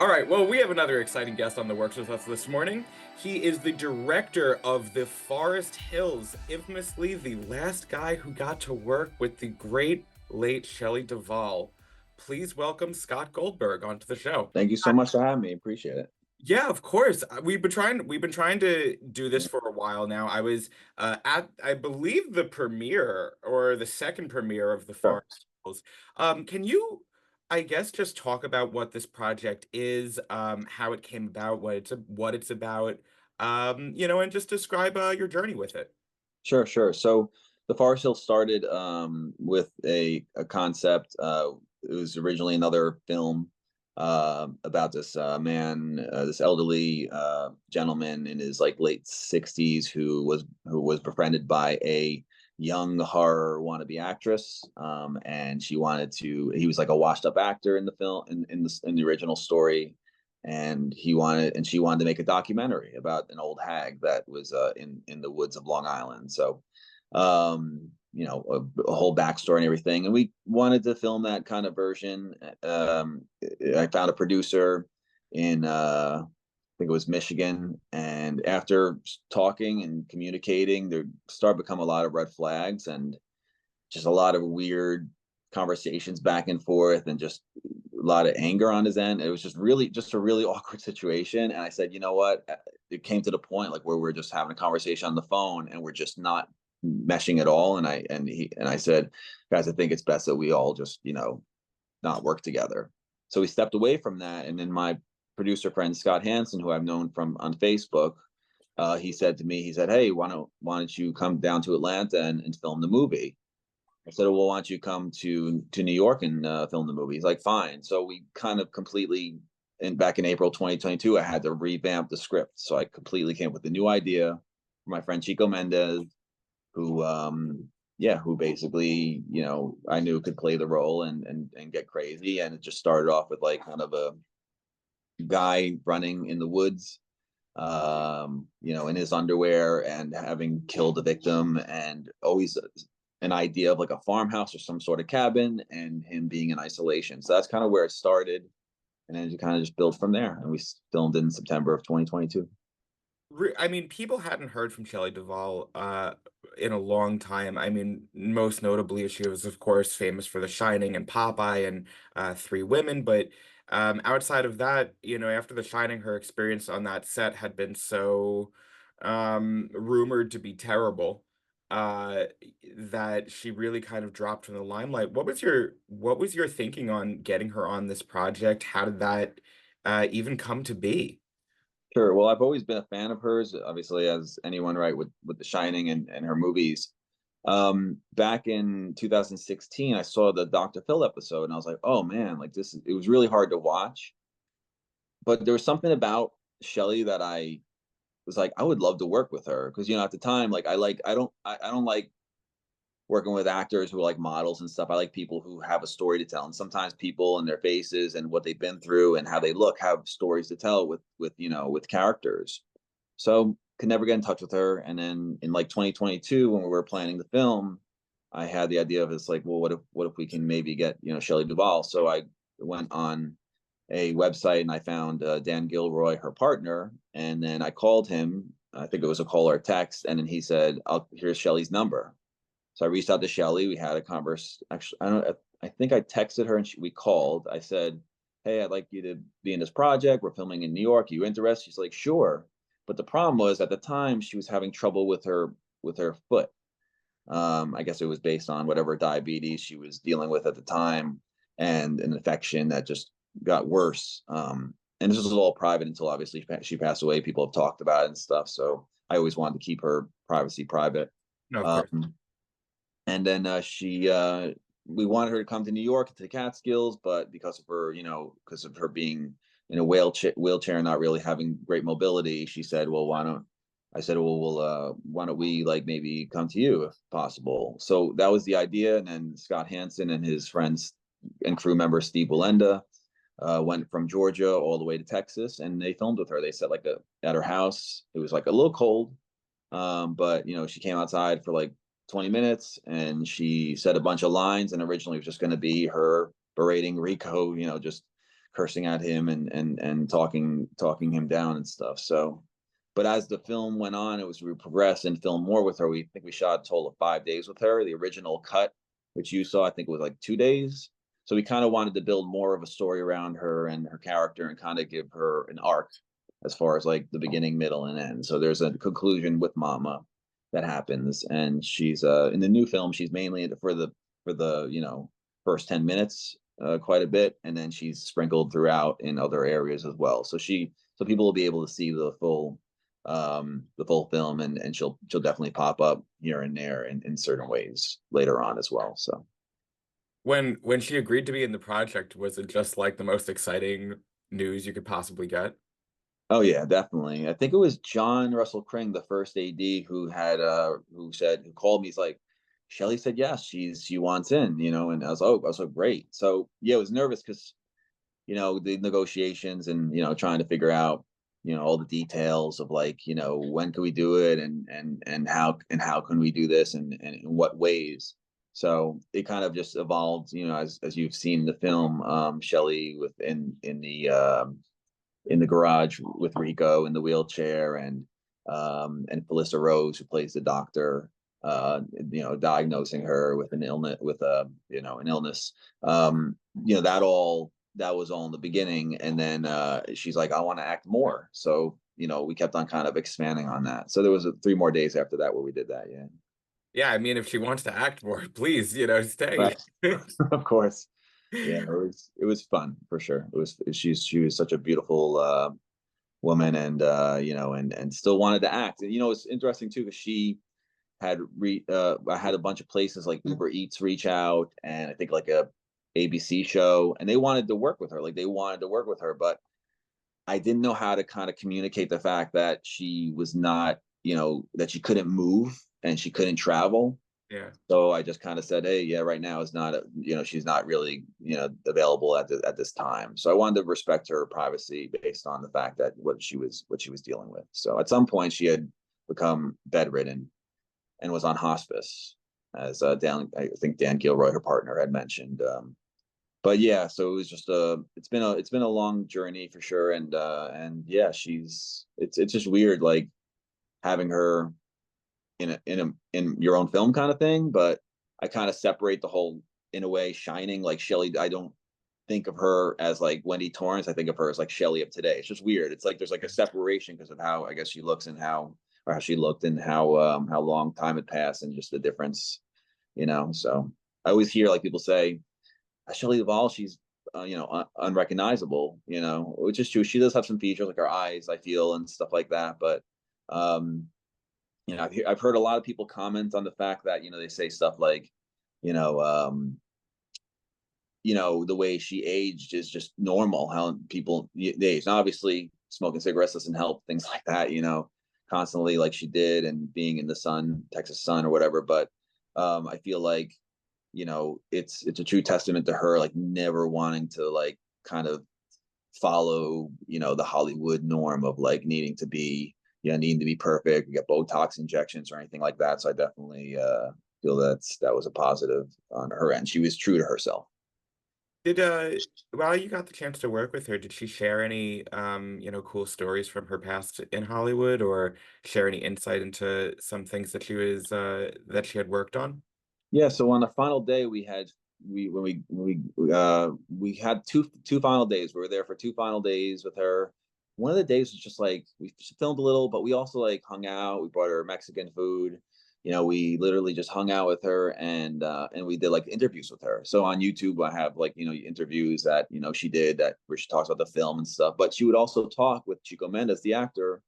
All right, well, we have another exciting guest on the works with us this morning. He is the director of the Forrest Hills, infamously the last guy who got to work with the great late Shelley Duvall. Please welcome Scott Goldberg onto the show. Thank you so much for having me. Appreciate it. Yeah, of course. We've been trying to do this for a while now. I was at I believe the premiere or the second premiere of the Sure. Forest Hills. Can you, I guess, just talk about what this project is, how it came about, what it's about, and just describe your journey with it. Sure, sure. So the Forest Hills started with a concept. It was originally another film about this man, this elderly gentleman in his like late 60s who was befriended by a young horror wannabe actress, and she wanted to. He was like a washed up actor in the film in the original story, and she wanted to make a documentary about an old hag that was in the woods of Long Island. So, a whole backstory and everything, and we wanted to film that kind of version. I found a producer in I think it was Michigan, and after talking and communicating, there started to become a lot of red flags and just a lot of weird conversations back and forth, and just a lot of anger on his end. It was just a really awkward situation. And I said, you know what? It came to the point like where we're just having a conversation on the phone and we're just not meshing at all. And I said, guys, I think it's best that we all just, not work together. So we stepped away from that. And then my producer friend Scott Hansen, who I've known from on Facebook, he said to me, he said, hey, why don't you come down to Atlanta and film the movie? I said, well, why don't you come to New York and film the movie? He's like, fine. So we kind of completely, and back in April 2022, I had to revamp the script. So I completely came up with a new idea for my friend Chico Mendez, who, who basically, I knew could play the role and get crazy. And it just started off with like kind of a guy running in the woods, in his underwear and having killed a victim, and always an idea of like a farmhouse or some sort of cabin, and him being in isolation. So that's kind of where it started. And then it kind of just built from there. And we filmed in September of 2022. I mean, people hadn't heard from Shelley Duvall in a long time. I mean, most notably, she was, of course, famous for The Shining and Popeye and Three Women. But outside of that, after The Shining, her experience on that set had been so rumored to be terrible uh, that she really kind of dropped from the limelight. What was your thinking on getting her on this project? How did that even come to be? Sure. Well, I've always been a fan of hers, obviously, as anyone, right, with The Shining and her movies. Back in 2016, I saw the Dr. Phil episode, and I was like, oh man, like it was really hard to watch. But there was something about Shelley that I was like, I would love to work with her because at the time, like I don't like working with actors who are like models and stuff. I like people who have a story to tell. And sometimes people and their faces and what they've been through and how they look have stories to tell with characters. So could never get in touch with her. And then in like 2022, when we were planning the film, I had the idea of it's like, well, what if we can maybe get, Shelley Duvall? So I went on a website and I found Dan Gilroy, her partner, and then I called him. I think it was a call or a text, and then he said, here's Shelley's number. So I reached out to Shelley. We had a converse. Actually, I don't. I think I texted her and we called. I said, "Hey, I'd like you to be in this project. We're filming in New York. Are you interested?" She's like, "Sure." But the problem was at the time she was having trouble with her foot. I guess it was based on whatever diabetes she was dealing with at the time, and an infection that just got worse. And this was all private until obviously she passed away. People have talked about it and stuff. So I always wanted to keep her privacy private. No, of course. Um, and then we wanted her to come to New York to the Catskills, but because of her being in a wheelchair and not really having great mobility, she said, well, why don't I said, why don't we like maybe come to you if possible? So that was the idea. And then Scott Hansen and his friends and crew member Steve Walenda went from Georgia all the way to Texas, and they filmed with her. They set at her house. It was like a little cold, but she came outside for like 20 minutes and she said a bunch of lines. And originally it was just going to be her berating Rico, just cursing at him and talking him down and stuff. So, but as the film went on, it was we progressed and filmed more with her. We think we shot a total of 5 days with her. The original cut, which you saw, I think it was like 2 days. So we kind of wanted to build more of a story around her and her character and kind of give her an arc as far as like the beginning, middle, and end. So there's a conclusion with Mama that happens, and she's in the new film. She's mainly for the first 10 minutes, quite a bit, and then she's sprinkled throughout in other areas as well. So people will be able to see the full film, and she'll definitely pop up here and there in certain ways later on as well. So. When she agreed to be in the project, was it just like the most exciting news you could possibly get? Oh yeah, definitely. I think it was John Russell Kring, the first AD, who called me. He's like, Shelley said yes, she wants in, and I was like, great. So yeah, I was nervous because the negotiations and trying to figure out all the details of like when can we do it and how can we do this and in what ways. So it kind of just evolved, as you've seen in the film. Shelley in the garage with Rico in the wheelchair, and Felissa Rose, who plays the doctor, diagnosing her with an illness, an illness. That was all in the beginning, and then she's like, I want to act more. So we kept on kind of expanding on that. So there was 3 more days after that where we did that. Yeah. Yeah, I mean, if she wants to act more, please, stay. Right. Of course. Yeah, it was fun for sure. She was such a beautiful woman, and and still wanted to act. And it's interesting too because she I had a bunch of places like Uber Eats reach out, and I think like a ABC show, and they wanted to work with her. Like they wanted to work with her, but I didn't know how to kind of communicate the fact that she was not, that she couldn't move and she couldn't travel. Yeah. So I just kind of said, hey, yeah, right now is not, she's not really, available at this time. So I wanted to respect her privacy based on the fact that what she was dealing with. So at some point she had become bedridden and was on hospice, as I think Dan Gilroy, her partner, had mentioned. But yeah, so it was just it's been a long journey for sure, and yeah, it's just weird like having her in your own film kind of thing. But I kind of separate the whole, in a way, Shining, like Shelley. I don't think of her as like Wendy Torrance. I think of her as like Shelley of today. It's just weird. It's like there's like a separation because of how I guess she looks and how she looked and how long time had passed and just the difference. So I always hear like people say Shelley Duvall, she's unrecognizable, which is true. She does have some features like her eyes, I feel, and stuff like that. But I've heard a lot of people comment on the fact that they say stuff like, you know, um, the way she aged is just normal. How people age. Now, obviously, smoking cigarettes doesn't help. Things like that, constantly like she did, and being in the sun, Texas sun or whatever. But I feel like it's a true testament to her, like never wanting to like kind of follow the Hollywood norm of like needing to be perfect, get Botox injections or anything like that. So I definitely feel that was a positive on her end. She was true to herself. Did while you got the chance to work with her, did she share any cool stories from her past in Hollywood, or share any insight into some things that she had worked on? Yeah, so on the final day we had we when we had two final days. We were there for 2 final days with her. One of the days was just like we filmed a little, but we also like hung out. We brought her Mexican food. We literally just hung out with her, and we did like interviews with her. So on YouTube, I have like interviews that she did that where she talks about the film and stuff. But she would also talk with Chico Mendes, the actor,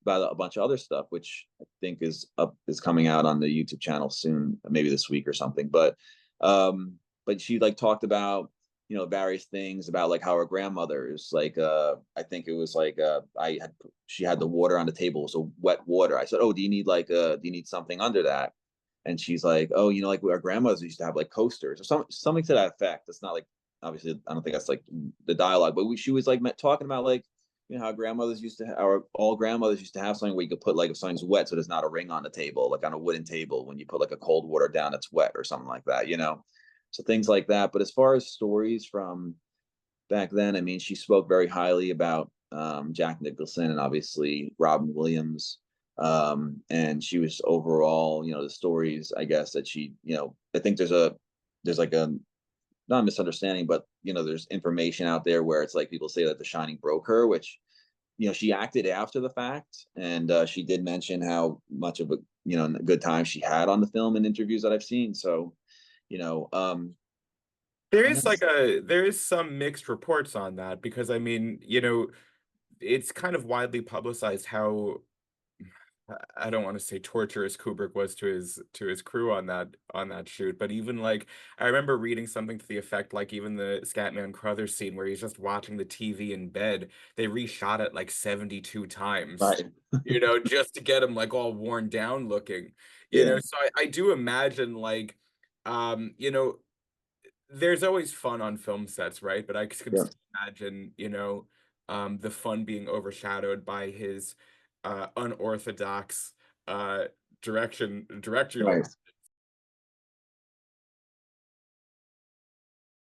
about a bunch of other stuff, which I think is coming out on the YouTube channel soon, maybe this week or something. But she like talked about various things about like how her grandmother's like I think it was like she had the water on the table, so wet water. I said, oh, do you need something under that? And she's like, oh, like our grandmothers used to have like coasters or something to that effect. It's not like, obviously I don't think that's like the dialogue, but she was like talking about like how grandmothers used to or all grandmothers used to have something where you could put like if something's wet, so there's not a ring on the table, like on a wooden table when you put like a cold water down, it's wet or something like that. So things like that. But as far as stories from back then. I mean, she spoke very highly about Jack Nicholson and obviously Robin Williams. And she was overall, the stories, I guess, that she, I think there's like a, not a misunderstanding, but there's information out there where it's like people say that The Shining broke her, which she acted after the fact, and she did mention how much of a good time she had on the film in interviews that I've seen. So, you know, um, There and is like that's there is some mixed reports on that because I mean, it's kind of widely publicized how I don't want to say torturous Kubrick was to his crew on that shoot, but even like I remember reading something to the effect like even the Scatman Crothers scene where he's just watching the TV in bed, they reshot it like 72 times, right. just to get him like all worn down looking, Yeah, So I do imagine like there's always fun on film sets, right? But I could yeah, still imagine, the fun being overshadowed by his unorthodox uh directorial right. approach.